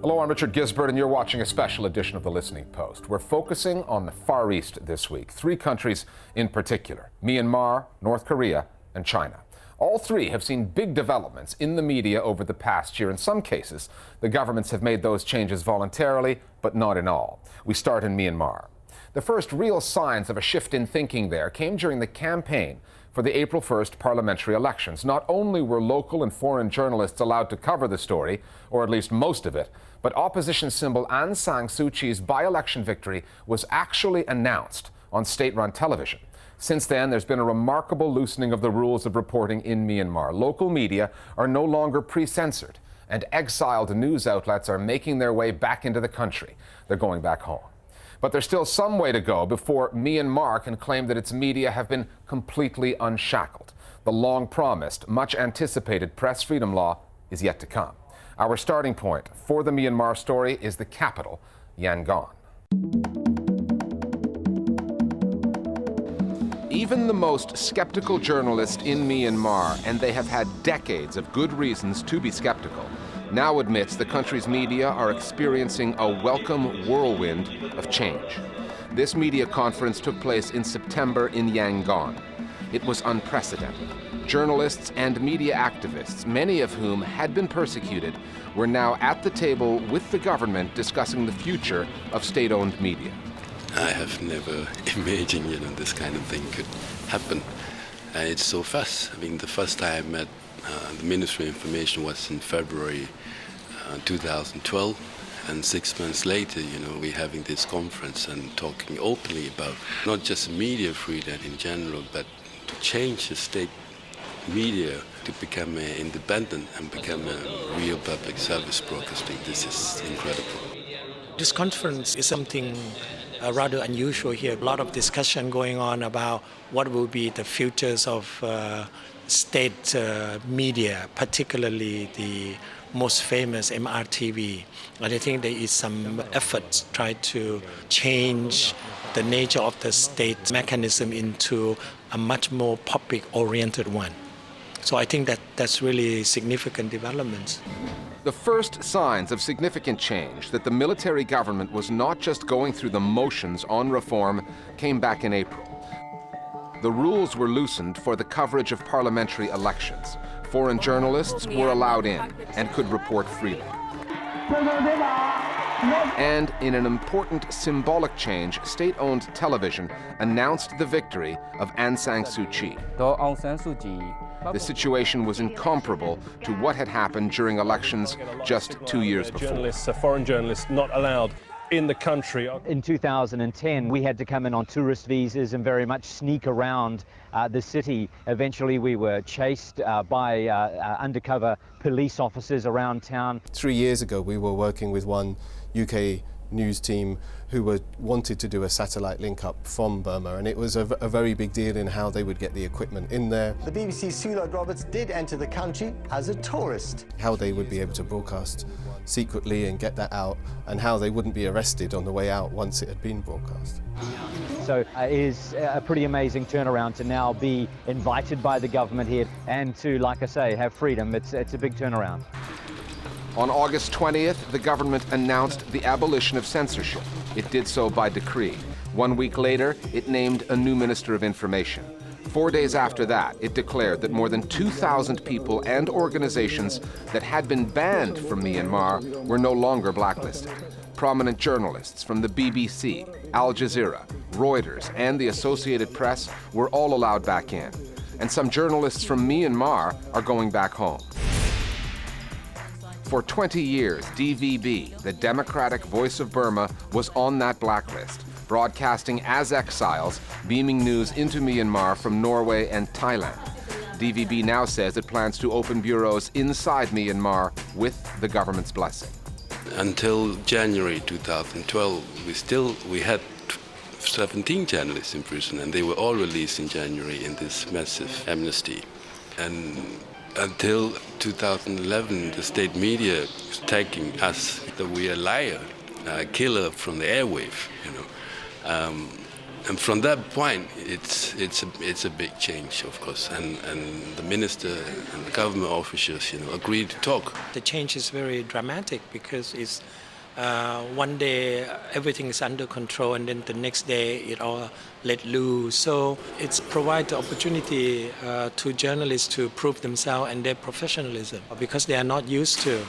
Hello, I'm Richard Gisbert, and you're watching a special edition of The Listening Post. We're focusing on the Far East this week, three countries in particular: Myanmar, North Korea, and China. All three have seen big developments in the media over the past year. In some cases, the governments have made those changes voluntarily, but not in all. We start in Myanmar. The first real signs of a shift in thinking there came during the campaign for the April 1st parliamentary elections. Not only were local and foreign journalists allowed to cover the story, or at least most of it, but opposition symbol Aung San Suu Kyi's by-election victory was actually announced on state-run television. Since then, there's been a remarkable loosening of the rules of reporting in Myanmar. Local media are no longer pre-censored, and exiled news outlets are making their way back into the country. They're going back home. But there's still some way to go before Myanmar can claim that its media have been completely unshackled. The long-promised, much-anticipated press freedom law is yet to come. Our starting point for the Myanmar story is the capital, Yangon. Even the most skeptical journalist in Myanmar, and they have had decades of good reasons to be skeptical, now admits the country's media are experiencing a welcome whirlwind of change. This media conference took place in September in Yangon. It was unprecedented. Journalists and media activists, many of whom had been persecuted, were now at the table with the government discussing the future of state-owned media. I have never imagined, this kind of thing could happen. It's so fast. I mean, the first time I met the Ministry of Information was in February 2012, and 6 months later, we're having this conference and talking openly about not just media freedom in general, but to change the state media to become independent and become a real public service broadcasting. This is incredible. This conference is something rather unusual here. A lot of discussion going on about what will be the futures of state media, particularly the most famous MRTV. And I think there is some efforts try to change the nature of the state mechanism into a much more public-oriented one. So I think that's really significant developments. The first signs of significant change that the military government was not just going through the motions on reform came back in April. The rules were loosened for the coverage of parliamentary elections. Foreign journalists were allowed in and could report freely. And in an important symbolic change, state-owned television announced the victory of Aung San Suu Kyi. The situation was incomparable to what had happened during elections just 2 years before. Foreign journalists not allowed in the country. In 2010, we had to come in on tourist visas and very much sneak around the city. Eventually, we were chased by undercover police officers around town. 3 years ago, we were working with one UK news team who wanted to do a satellite link up from Burma, and it was a very big deal in how they would get the equipment in there. The BBC's Sue Lloyd-Roberts did enter the country as a tourist. How they would be able to broadcast secretly and get that out, and how they wouldn't be arrested on the way out once it had been broadcast. So it is a pretty amazing turnaround to now be invited by the government here and to, like I say, have freedom. It's a big turnaround. On August 20th, the government announced the abolition of censorship. It did so by decree. 1 week later, it named a new Minister of Information. 4 days after that, it declared that more than 2,000 people and organizations that had been banned from Myanmar were no longer blacklisted. Prominent journalists from the BBC, Al Jazeera, Reuters, and the Associated Press were all allowed back in. And some journalists from Myanmar are going back home. For 20 years, DVB, the Democratic Voice of Burma, was on that blacklist, broadcasting as exiles, beaming news into Myanmar from Norway and Thailand. DVB now says it plans to open bureaus inside Myanmar with the government's blessing. Until January 2012, we had 17 journalists in prison, and they were all released in January in this massive amnesty. And until 2011, the state media was tagging us that we are liar, killer from the airwave, And from that point, it's a big change, of course, and the minister and the government officials, agreed to talk. The change is very dramatic because it's one day everything is under control, and then the next day it all let loose. So it's provide the opportunity to journalists to prove themselves and their professionalism, because they are not used to.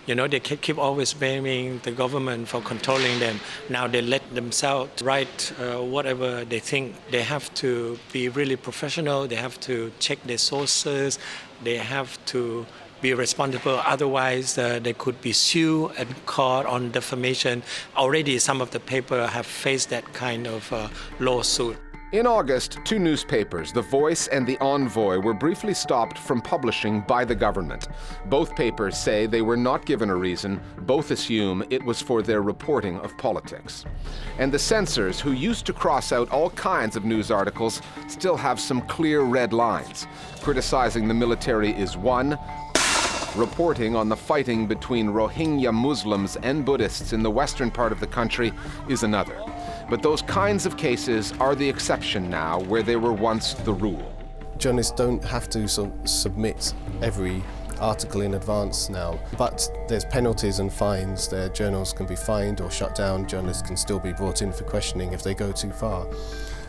They keep always blaming the government for controlling them. Now they let themselves write whatever they think. They have to be really professional. They have to check their sources. They have to be responsible. Otherwise, they could be sued and caught on defamation. Already, some of the papers have faced that kind of lawsuit. In August, 2 newspapers, The Voice and The Envoy, were briefly stopped from publishing by the government. Both papers say they were not given a reason. Both assume it was for their reporting of politics. And the censors, who used to cross out all kinds of news articles, still have some clear red lines. Criticizing the military is one. Reporting on the fighting between Rohingya Muslims and Buddhists in the western part of the country is another. But those kinds of cases are the exception now, where they were once the rule. Journalists don't have to submit every article in advance now, but there's penalties and fines. Their journals can be fined or shut down. Journalists can still be brought in for questioning if they go too far.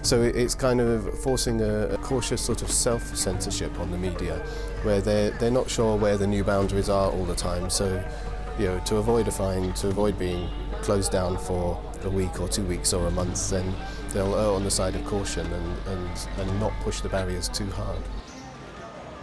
So it's kind of forcing a cautious sort of self-censorship on the media, where they're not sure where the new boundaries are all the time. So, to avoid a fine, to avoid being closed down for a week or 2 weeks or a month, then they'll err on the side of caution and not push the barriers too hard.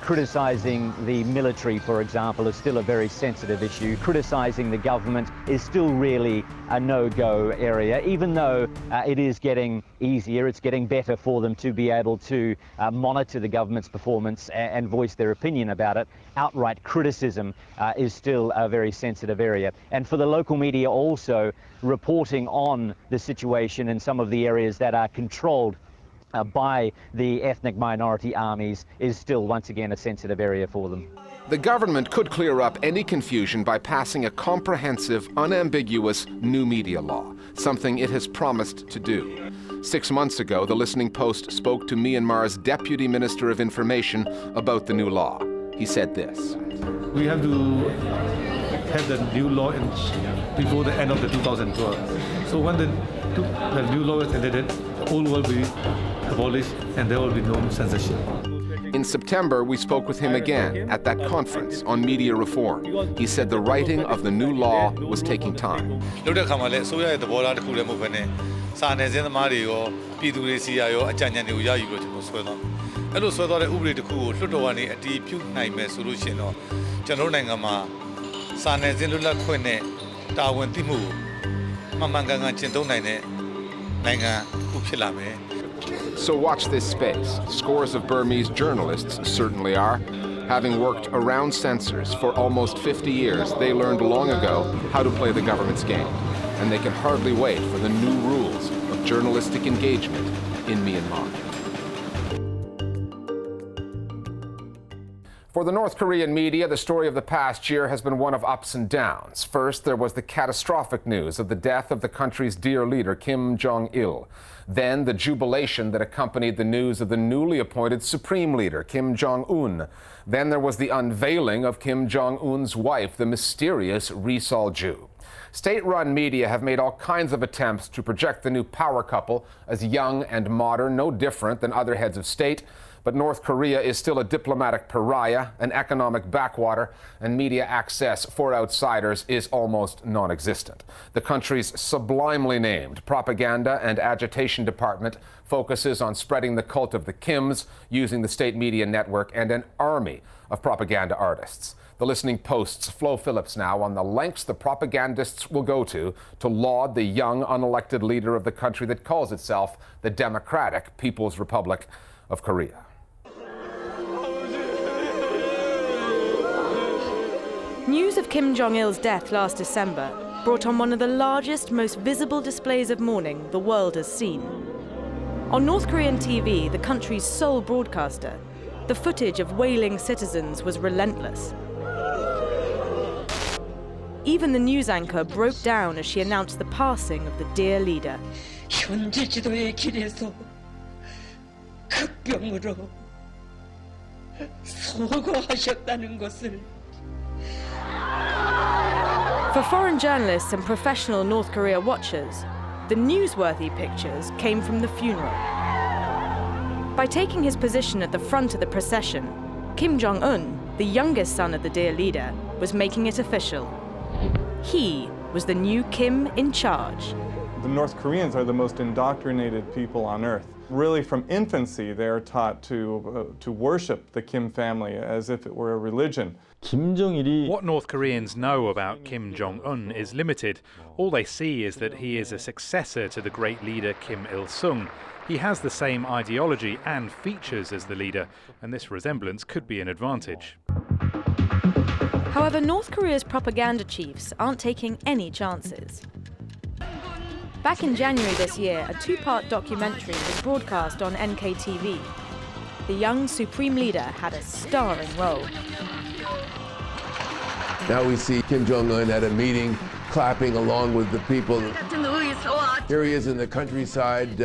Criticising the military, for example, is still a very sensitive issue. Criticising the government is still really a no-go area, even though it is getting easier. It's getting better for them to be able to monitor the government's performance and voice their opinion about it. Outright criticism is still a very sensitive area. And for the local media also, reporting on the situation in some of the areas that are controlled by the ethnic minority armies is still, once again, a sensitive area for them. The government could clear up any confusion by passing a comprehensive, unambiguous new media law, something it has promised to do. 6 months ago, the Listening Post spoke to Myanmar's Deputy Minister of Information about the new law. He said this. We have to have the new law before the end of the 2012. So when the new law is enacted, the old will be abolished and there will be no censorship. In September, we spoke with him again at that conference on media reform. He said the writing of the new law was taking time. So watch this space. Scores of Burmese journalists certainly are. Having worked around censors for almost 50 years, they learned long ago how to play the government's game. And they can hardly wait for the new rules of journalistic engagement in Myanmar. For the North Korean media, the story of the past year has been one of ups and downs. First, there was the catastrophic news of the death of the country's dear leader, Kim Jong-il. Then, the jubilation that accompanied the news of the newly appointed supreme leader, Kim Jong-un. Then there was the unveiling of Kim Jong-un's wife, the mysterious Ri Sol-ju. State-run media have made all kinds of attempts to project the new power couple as young and modern, no different than other heads of state. But North Korea is still a diplomatic pariah, an economic backwater, and media access for outsiders is almost non-existent. The country's sublimely named Propaganda and Agitation Department focuses on spreading the cult of the Kims, using the state media network and an army of propaganda artists. The Listening Post's Flo Phillips now on the lengths the propagandists will go to laud the young, unelected leader of the country that calls itself the Democratic People's Republic of Korea. News of Kim Jong-il's death last December brought on one of the largest, most visible displays of mourning the world has seen. On North Korean TV, the country's sole broadcaster, the footage of wailing citizens was relentless. Even the news anchor broke down as she announced the passing of the dear leader. 현재 지도의 길에서 극병으로 소거하셨다는 것을. For foreign journalists and professional North Korea watchers, the newsworthy pictures came from the funeral. By taking his position at the front of the procession, Kim Jong-un, the youngest son of the dear leader, was making it official. He was the new Kim in charge. The North Koreans are the most indoctrinated people on earth. Really, from infancy, they're taught to worship the Kim family as if it were a religion. What North Koreans know about Kim Jong-un is limited. All they see is that he is a successor to the great leader Kim Il-sung. He has the same ideology and features as the leader, and this resemblance could be an advantage. However, North Korea's propaganda chiefs aren't taking any chances. Back in January this year, a two-part documentary was broadcast on NKTV. The young supreme leader had a starring role. Now we see Kim Jong-un at a meeting, clapping along with the people. Here he is in the countryside,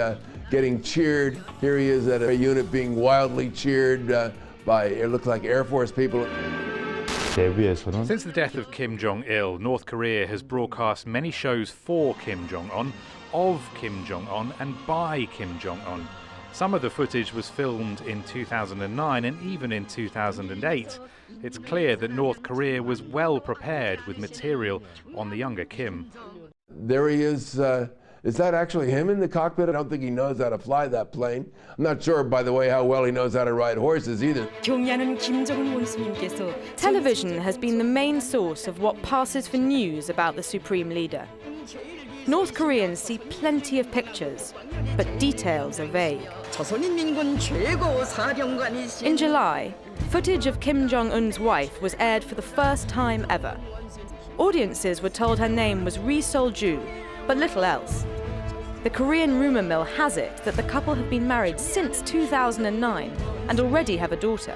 getting cheered. Here he is at a unit being wildly cheered by, it looked like Air Force people. Since the death of Kim Jong-il, North Korea has broadcast many shows for Kim Jong-un, of Kim Jong-un and by Kim Jong-un. Some of the footage was filmed in 2009 and even in 2008. It's clear that North Korea was well prepared with material on the younger Kim. There he is. Is that actually him in the cockpit? I don't think he knows how to fly that plane. I'm not sure, by the way, how well he knows how to ride horses either. Television has been the main source of what passes for news about the supreme leader. North Koreans see plenty of pictures, but details are vague. In July, footage of Kim Jong-un's wife was aired for the first time ever. Audiences were told her name was Ri Sol-ju, but little else. The Korean rumor mill has it that the couple have been married since 2009 and already have a daughter.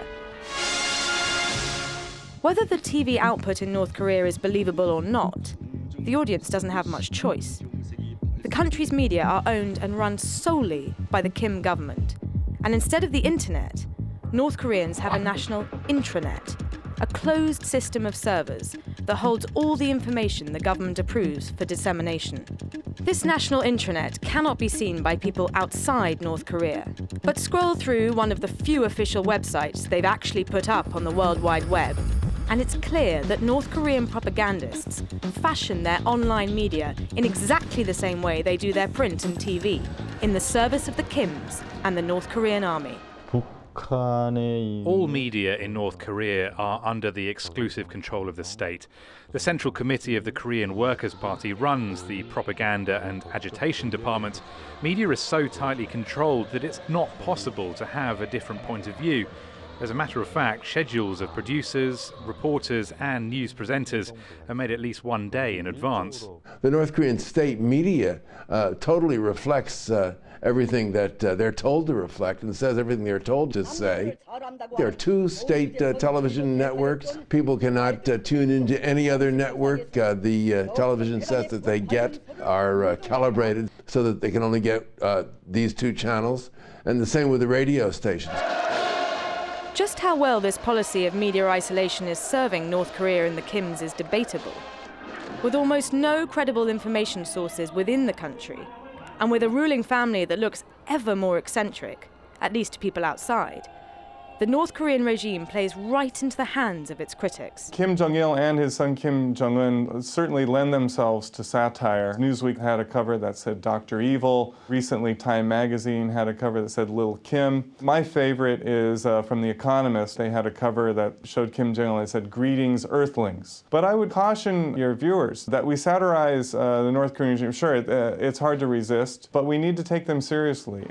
Whether the TV output in North Korea is believable or not, the audience doesn't have much choice. The country's media are owned and run solely by the Kim government. And instead of the internet, North Koreans have a national intranet, a closed system of servers that holds all the information the government approves for dissemination. This national intranet cannot be seen by people outside North Korea, but scroll through one of the few official websites they've actually put up on the World Wide Web, and it's clear that North Korean propagandists fashion their online media in exactly the same way they do their print and TV, in the service of the Kims and the North Korean army. All media in North Korea are under the exclusive control of the state. The Central Committee of the Korean Workers' Party runs the propaganda and agitation department. Media is so tightly controlled that it's not possible to have a different point of view. As a matter of fact, schedules of producers, reporters and news presenters are made at least one day in advance. The North Korean state media totally reflects everything that they're told to reflect and says everything they're told to say. There are two state television networks. People cannot tune into any other network. The television sets that they get are calibrated so that they can only get these two channels, and the same with the radio stations. Just how well this policy of media isolation is serving North Korea and the Kims is debatable. With almost no credible information sources within the country, and with a ruling family that looks ever more eccentric, at least to people outside, the North Korean regime plays right into the hands of its critics. Kim Jong-il and his son Kim Jong-un certainly lend themselves to satire. Newsweek had a cover that said Dr. Evil. Recently, Time magazine had a cover that said Little Kim. My favorite is from The Economist. They had a cover that showed Kim Jong-il and said, "Greetings, Earthlings." But I would caution your viewers that we satirize the North Korean regime. Sure, it's hard to resist, but we need to take them seriously.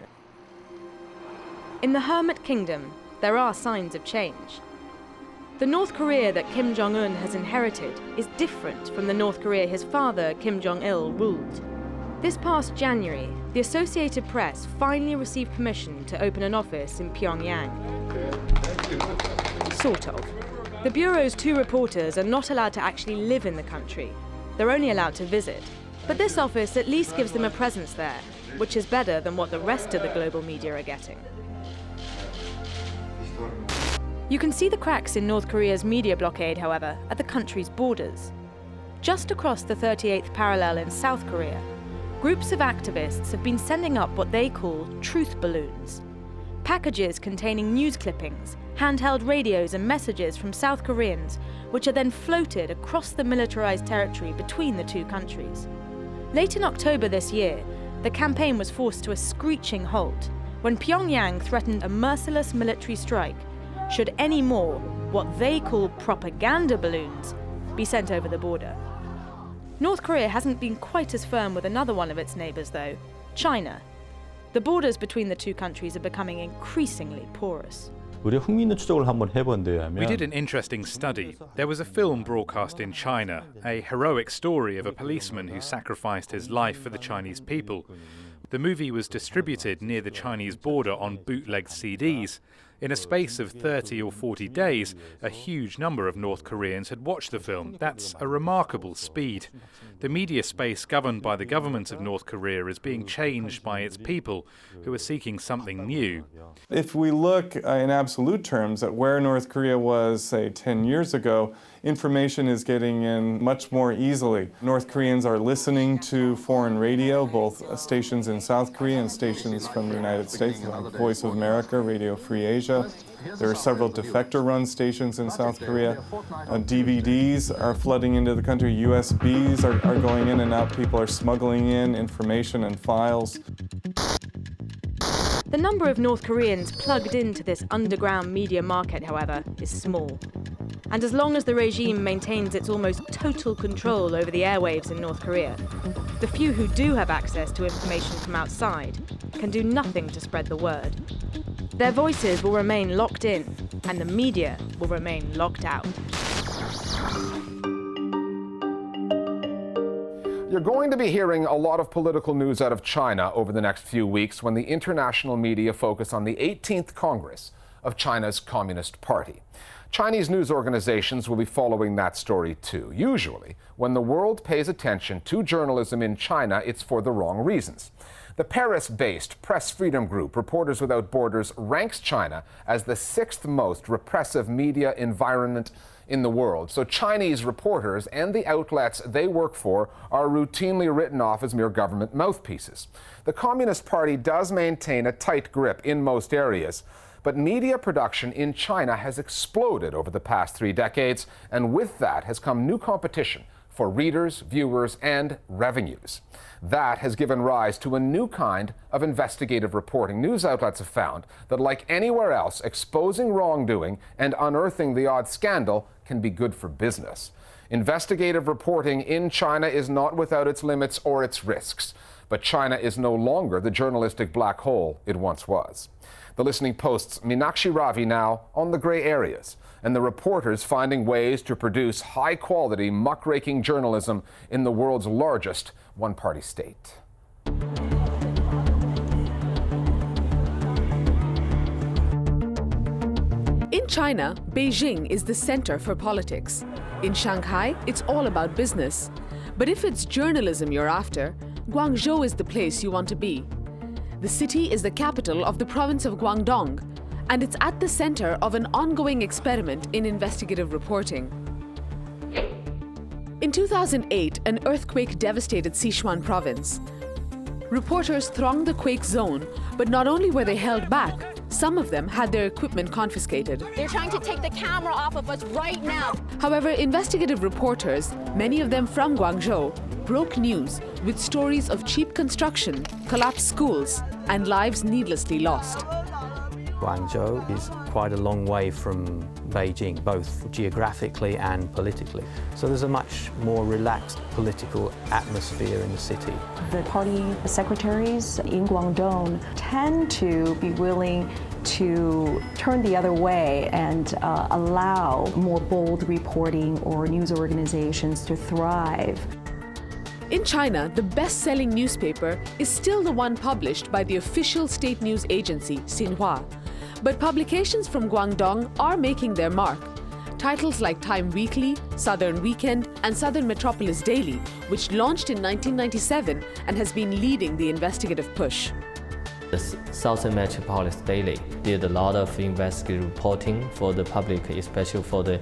In the Hermit Kingdom, there are signs of change. The North Korea that Kim Jong-un has inherited is different from the North Korea his father, Kim Jong-il, ruled. This past January, the Associated Press finally received permission to open an office in Pyongyang. Sort of. The Bureau's two reporters are not allowed to actually live in the country. They're only allowed to visit. But this office at least gives them a presence there, which is better than what the rest of the global media are getting. You can see the cracks in North Korea's media blockade, however, at the country's borders. Just across the 38th parallel in South Korea, groups of activists have been sending up what they call truth balloons, packages containing news clippings, handheld radios and messages from South Koreans, which are then floated across the militarized territory between the two countries. Late in October this year, the campaign was forced to a screeching halt when Pyongyang threatened a merciless military strike should any more, what they call propaganda balloons, be sent over the border. North Korea hasn't been quite as firm with another one of its neighbours though, China. The borders between the two countries are becoming increasingly porous. We did an interesting study. There was a film broadcast in China, a heroic story of a policeman who sacrificed his life for the Chinese people. The movie was distributed near the Chinese border on bootleg CDs. In a space of 30 or 40 days, a huge number of North Koreans had watched the film. That's a remarkable speed. The media space governed by the government of North Korea is being changed by its people, who are seeking something new. If we look in absolute terms at where North Korea was, say, 10 years ago, information is getting in much more easily. North Koreans are listening to foreign radio, both stations in South Korea and stations from the United States, like Voice of America, Radio Free Asia. There are several defector-run stations in South Korea. DVDs are flooding into the country. USBs are going in and out. People are smuggling in information and files. The number of North Koreans plugged into this underground media market, however, is small. And as long as the regime maintains its almost total control over the airwaves in North Korea, the few who do have access to information from outside can do nothing to spread the word. Their voices will remain locked in, and the media will remain locked out. You're going to be hearing a lot of political news out of China over the next few weeks when the international media focus on the 18th Congress of China's Communist Party. Chinese news organizations will be following that story too. Usually, when the world pays attention to journalism in China, it's for the wrong reasons. The Paris-based press freedom group Reporters Without Borders ranks China as the 6th most repressive media environment in the world. So Chinese reporters and the outlets they work for are routinely written off as mere government mouthpieces. The Communist Party does maintain a tight grip in most areas, but media production in China has exploded over the past 3 decades, and with that has come new competition for readers, viewers, and revenues. That has given rise to a new kind of investigative reporting. News outlets have found that, like anywhere else, exposing wrongdoing and unearthing the odd scandal can be good for business. Investigative reporting in China is not without its limits or its risks, but China is no longer the journalistic black hole it once was. The Listening Post's Meenakshi Ravi now on the gray areas, and the reporters finding ways to produce high-quality, muckraking journalism in the world's largest one-party state. In China, Beijing is the center for politics. In Shanghai, it's all about business. But if it's journalism you're after, Guangzhou is the place you want to be. The city is the capital of the province of Guangdong, and it's at the center of an ongoing experiment in investigative reporting. In 2008, an earthquake devastated Sichuan province. Reporters thronged the quake zone, but not only were they held back, some of them had their equipment confiscated. They're trying to take the camera off of us right now. However, investigative reporters, many of them from Guangzhou, broke news with stories of cheap construction, collapsed schools, and lives needlessly lost. Guangzhou is quite a long way from Beijing, both geographically and politically. So there's a much more relaxed political atmosphere in the city. The party secretaries in Guangdong tend to be willing to turn the other way and allow more bold reporting or news organizations to thrive. In China, the best-selling newspaper is still the one published by the official state news agency, Xinhua. But publications from Guangdong are making their mark. Titles like Time Weekly, Southern Weekend, and Southern Metropolis Daily, which launched in 1997 and has been leading the investigative push. The Southern Metropolis Daily did a lot of investigative reporting for the public, especially for the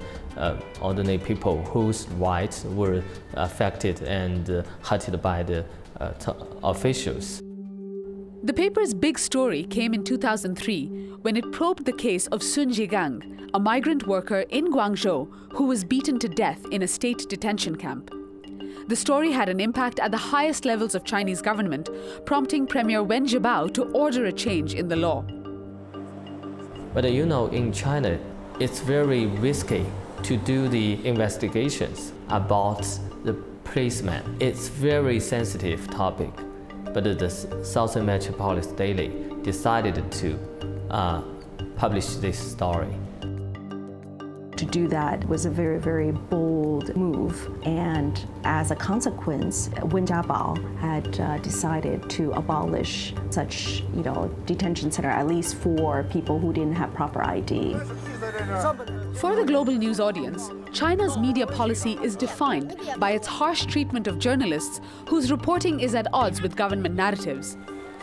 ordinary people whose rights were affected and hurted by the officials. The paper's big story came in 2003 when it probed the case of Sun Jigang, a migrant worker in Guangzhou who was beaten to death in a state detention camp. The story had an impact at the highest levels of Chinese government, prompting Premier Wen Jiabao to order a change in the law. But you know, in China, it's very risky to do the investigations about the policeman. It's very sensitive topic. But the Southern Metropolis Daily decided to publish this story. To do that was a very, very bold move, and as a consequence, Wen Jiabao had decided to abolish such, detention center, at least for people who didn't have proper ID. For the global news audience, China's media policy is defined by its harsh treatment of journalists whose reporting is at odds with government narratives.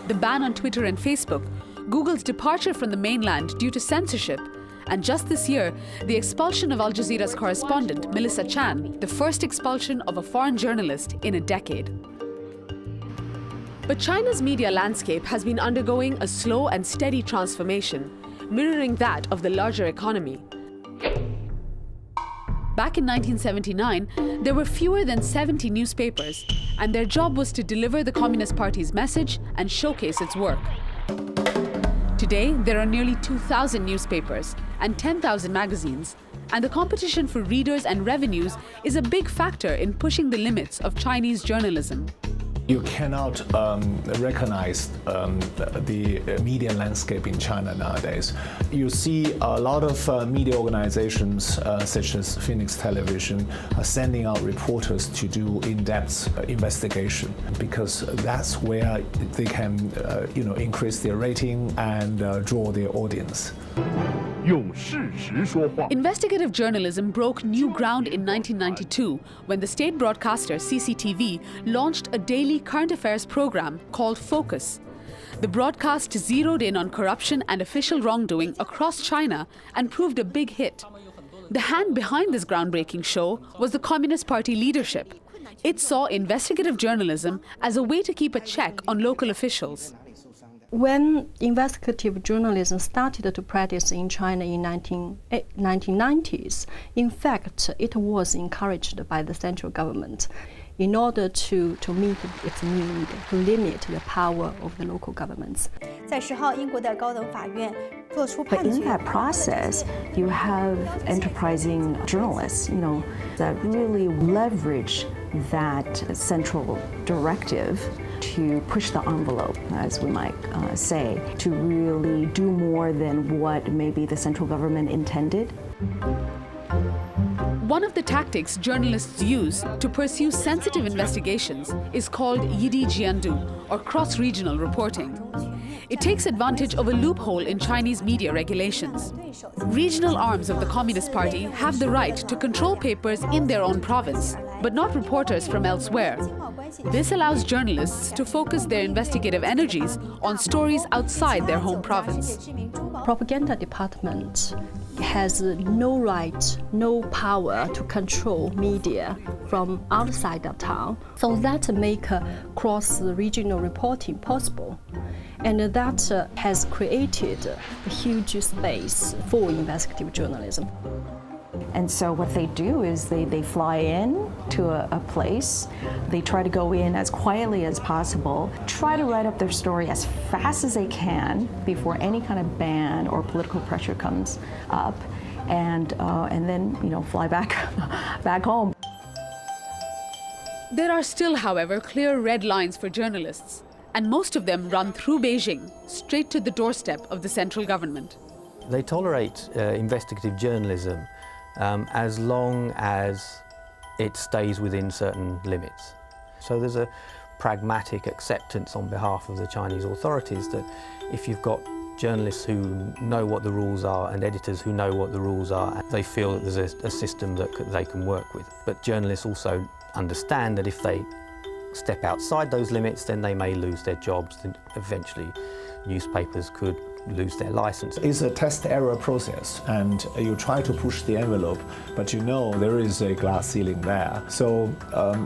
The ban on Twitter and Facebook, Google's departure from the mainland due to censorship, and just this year, the expulsion of Al Jazeera's correspondent, Melissa Chan, the first expulsion of a foreign journalist in a decade. But China's media landscape has been undergoing a slow and steady transformation, mirroring that of the larger economy. Back in 1979, there were fewer than 70 newspapers, and their job was to deliver the Communist Party's message and showcase its work. Today, there are nearly 2,000 newspapers and 10,000 magazines, and the competition for readers and revenues is a big factor in pushing the limits of Chinese journalism. You cannot recognize the media landscape in China nowadays. You see a lot of media organizations such as Phoenix Television sending out reporters to do in-depth investigation, because that's where they can increase their rating and draw their audience. Investigative journalism broke new ground in 1992 when the state broadcaster CCTV launched a daily current affairs program called Focus. The broadcast zeroed in on corruption and official wrongdoing across China and proved a big hit. The hand behind this groundbreaking show was the Communist Party leadership. It saw investigative journalism as a way to keep a check on local officials. When investigative journalism started to practice in China in 1990s, in fact, it was encouraged by the central government in order to meet its need to limit the power of the local governments. But in that process, you have enterprising journalists, that really leverage that central directive to push the envelope, as we might say, to really do more than what maybe the central government intended. One of the tactics journalists use to pursue sensitive investigations is called Yidi Jiandu, or cross-regional reporting. It takes advantage of a loophole in Chinese media regulations. Regional arms of the Communist Party have the right to control papers in their own province, but not reporters from elsewhere. This allows journalists to focus their investigative energies on stories outside their home province. Propaganda department has no right, no power to control media from outside of town. So that makes cross-regional reporting possible. And that has created a huge space for investigative journalism. And so what they do is they fly in to a place, they try to go in as quietly as possible, try to write up their story as fast as they can before any kind of ban or political pressure comes up, and then fly back home. There are still, however, clear red lines for journalists, and most of them run through Beijing, straight to the doorstep of the central government. They tolerate investigative journalism as long as it stays within certain limits. So there's a pragmatic acceptance on behalf of the Chinese authorities that if you've got journalists who know what the rules are and editors who know what the rules are, they feel that there's a system that they can work with. But journalists also understand that if they step outside those limits, then they may lose their jobs, and eventually newspapers could lose their license. It's a test-error process, and you try to push the envelope, but you know there is a glass ceiling there. So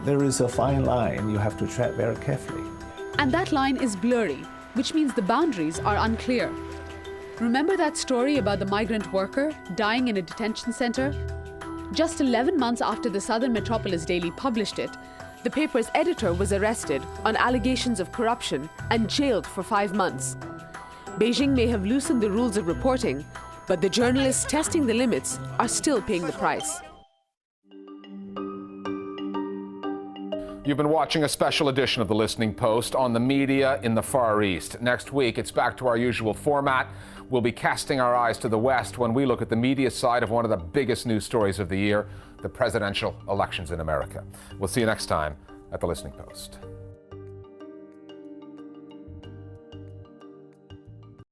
there is a fine line you have to tread very carefully. And that line is blurry, which means the boundaries are unclear. Remember that story about the migrant worker dying in a detention center? Just 11 months after the Southern Metropolis Daily published it, the paper's editor was arrested on allegations of corruption and jailed for 5 months. Beijing may have loosened the rules of reporting, but the journalists testing the limits are still paying the price. You've been watching a special edition of The Listening Post on the media in the Far East. Next week, it's back to our usual format. We'll be casting our eyes to the West when we look at the media side of one of the biggest news stories of the year, the presidential elections in America. We'll see you next time at The Listening Post.